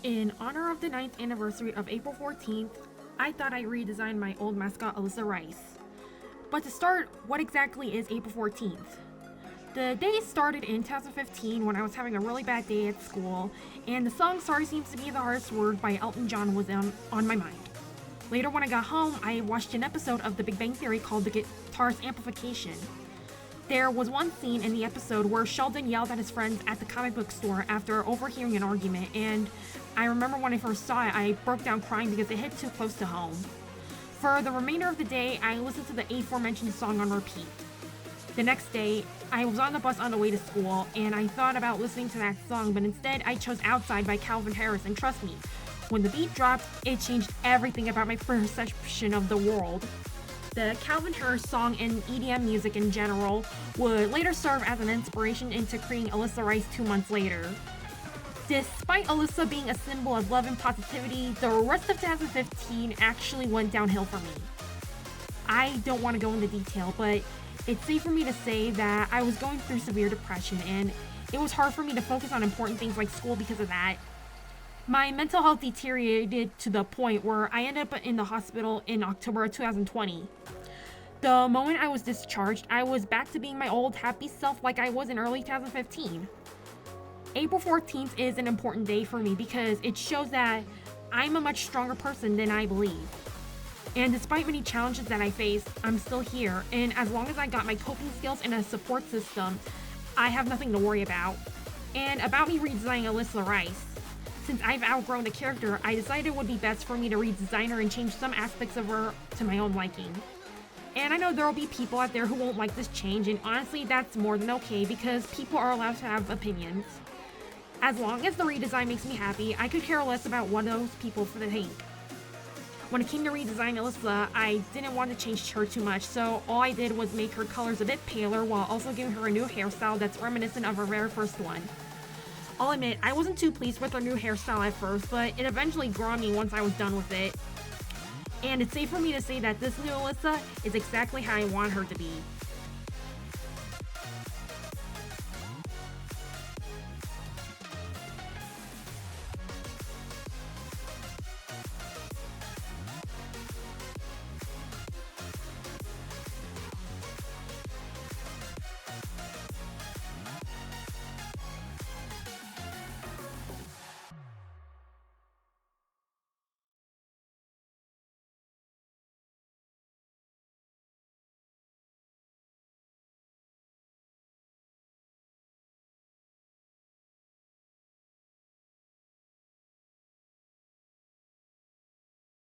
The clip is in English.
In honor of the 9th anniversary of April 14th, I thought I redesigned my old mascot Alyssa Rice. But to start, what exactly is April 14th? The day started in 2015 when I was having a really bad day at school, and the song Sorry Seems to Be the Hardest Word by Elton John was on my mind. Later, when I got home, I watched an episode of The Big Bang Theory called The Guitar's Amplification. There was one scene in the episode where Sheldon yelled at his friends at the comic book store after overhearing an argument, and I remember when I first saw it, I broke down crying because it hit too close to home. For the remainder of the day, I listened to the aforementioned song on repeat. The next day, I was on the bus on the way to school, and I thought about listening to that song, but instead I chose Outside by Calvin Harris, and trust me, when the beat dropped, it changed everything about my perception of the world. The Calvin Harris song and EDM music in general would later serve as an inspiration into creating Alyssa Rice 2 months later. Despite Alyssa being a symbol of love and positivity, the rest of 2015 actually went downhill for me. I don't want to go into detail, but it's safe for me to say that I was going through severe depression, and it was hard for me to focus on important things like school because of that. My mental health deteriorated to the point where I ended up in the hospital in October of 2020. The moment I was discharged, I was back to being my old happy self like I was in early 2015. April 14th is an important day for me because it shows that I'm a much stronger person than I believe. And despite many challenges that I face, I'm still here, and as long as I got my coping skills and a support system, I have nothing to worry about. And about me redesigning Alyssa Rice. Since I've outgrown the character, I decided it would be best for me to redesign her and change some aspects of her to my own liking. And I know there will be people out there who won't like this change, and honestly that's more than okay because people are allowed to have opinions. As long as the redesign makes me happy, I could care less about what those people think. When it came to redesigning Alyssa, I didn't want to change her too much, so all I did was make her colors a bit paler while also giving her a new hairstyle that's reminiscent of her very first one. I'll admit, I wasn't too pleased with her new hairstyle at first, but it eventually grew on me once I was done with it. And it's safe for me to say that this new Alyssa is exactly how I want her to be.